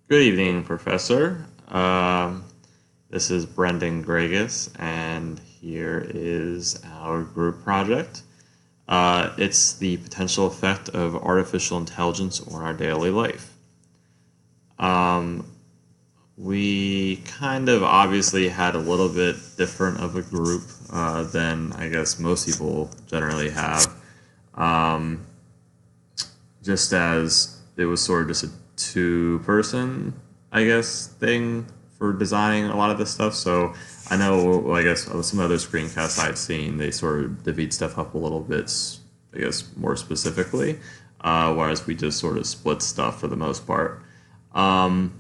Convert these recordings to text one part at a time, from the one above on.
Good evening, Professor. This is Brendan Gregus, and here is our group project. It's the potential effect of artificial intelligence on our daily life. Um, we kind of obviously had a little bit different of a group than I guess most people generally have. Um, just as it was sort of just a two-person, I guess, thing for designing a lot of this stuff. So I know, well, I guess some other screencasts I'd seen, they sort of divvied stuff up a little bit, I guess, more specifically, whereas we just sort of split stuff for the most part. Um,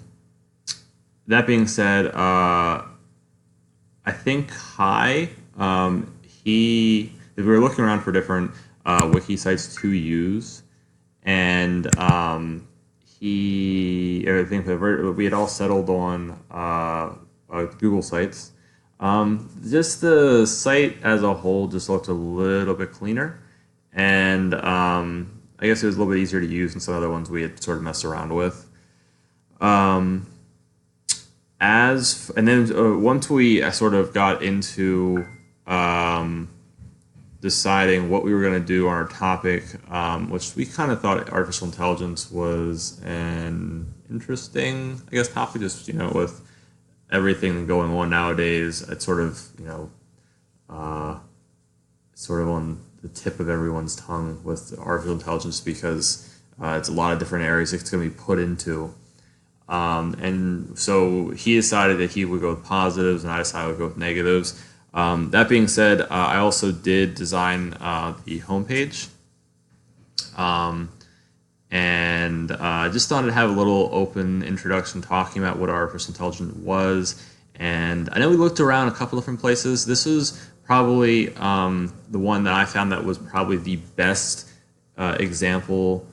that being said, I think if we were looking around for different wiki sites to use, and I think we had all settled on Google Sites. Just the site as a whole just looked a little bit cleaner, and I guess it was a little bit easier to use than some other ones we had sort of messed around with. Um, as and then Once we sort of got into um, deciding what we were going to do on our topic, which we kind of thought artificial intelligence was an interesting, I guess, topic. Just with everything going on nowadays, it's sort of uh, sort of on the tip of everyone's tongue with artificial intelligence because it's a lot of different areas it's going to be put into. And so he decided that he would go with positives, and I decided I would go with negatives. That being said, I also did design the homepage, um, and I just thought I'd have a little open introduction talking about what artificial intelligence was. And I know we looked around a couple different places. This was probably the one that I found that was probably the best example,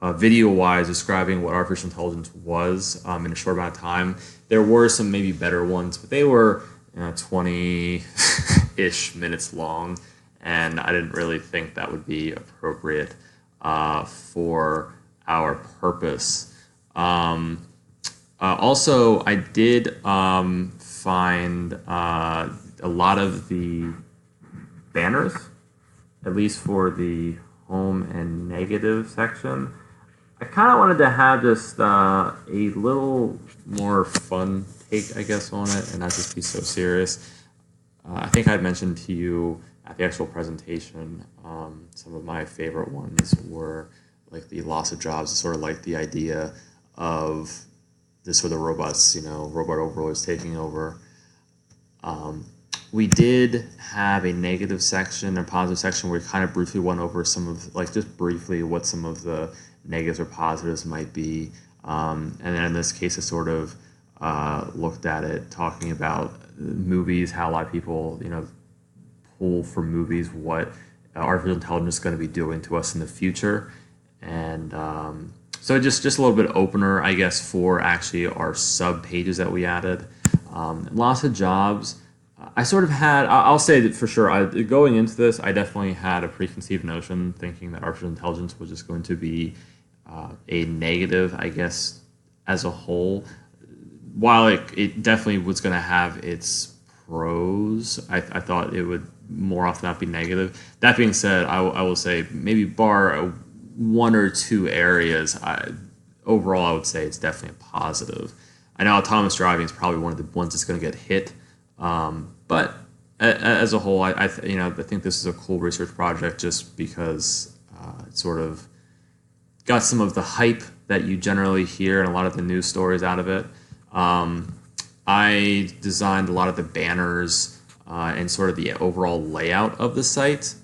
video-wise, describing what artificial intelligence was in a short amount of time. There were some maybe better ones, but they were 20-ish minutes long, and I didn't really think that would be appropriate for our purpose. Also, I did find a lot of the banners, at least for the home and negative section. I kind of wanted to have just a little more fun take, I guess, on it, and not just be so serious. I think I mentioned to you at the actual presentation, some of my favorite ones were like the loss of jobs, sort of like the idea of this sort of robots, robot overlords taking over. We did have a negative section or positive section where we kind of briefly went over some of, like, just briefly what some of the negatives or positives might be. And then in this case, I sort of looked at it talking about movies, how a lot of people, pull from movies what artificial intelligence is going to be doing to us in the future. And so just a little bit opener, I guess, for actually our sub pages that we added. Lots of jobs. I sort of had, I'll say that for sure, going into this, I definitely had a preconceived notion thinking that artificial intelligence was just going to be a negative, I guess, as a whole. While it definitely was going to have its pros, I thought it would more often not be negative. That being said, I will say maybe bar one or two areas, overall I would say it's definitely a positive. I know autonomous driving is probably one of the ones that's going to get hit, but as a whole, I think this is a cool research project just because it sort of got some of the hype that you generally hear and a lot of the news stories out of it. I designed a lot of the banners and sort of the overall layout of the site.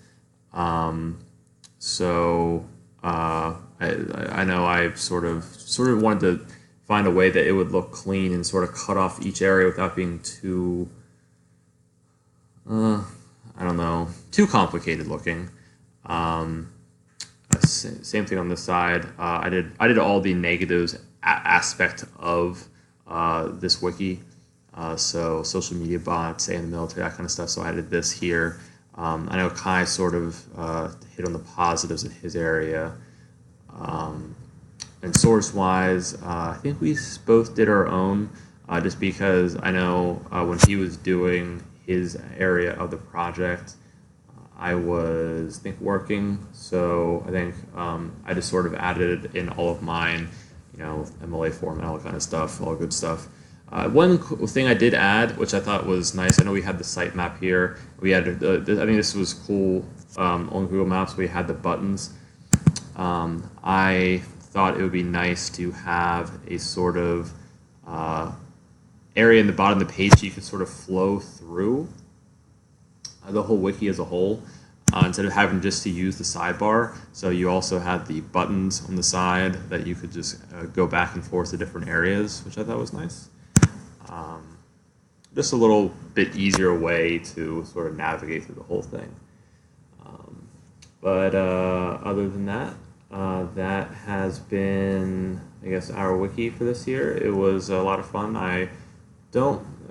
So I know I sort of wanted to find a way that it would look clean and sort of cut off each area without being too, I don't know, too complicated looking. Same thing on this side. I did all the negatives aspect of this wiki. So social media bots, say in the military, that kind of stuff. So I did this here. I know Kai sort of hit on the positives in his area. And source wise, I think we both did our own, just because I know when he was doing his area of the project, I was, I think, working. So I think I just sort of added in all of mine, MLA format, all that kind of stuff, all good stuff. One thing I did add, which I thought was nice, I know we had the sitemap here. We had, I think this was cool on Google Maps. We had the buttons. I thought it would be nice to have a sort of area in the bottom of the page you could sort of flow through the whole wiki as a whole, instead of having just to use the sidebar. So you also had the buttons on the side that you could just go back and forth to different areas, which I thought was nice. Just a little bit easier way to sort of navigate through the whole thing. But other than that, that has been, I guess, our wiki for this year. It was a lot of fun. I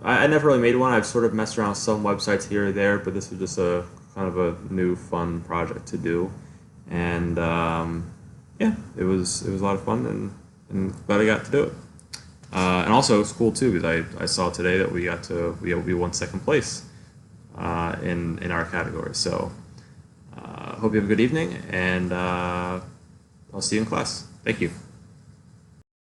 never really made one. I've sort of messed around with some websites here or there, but this was just a kind of a new fun project to do. And yeah, it was a lot of fun, and glad I got to do it. And also it's cool too, because I saw today that we won second place in our category. So hope you have a good evening, and I'll see you in class. Thank you.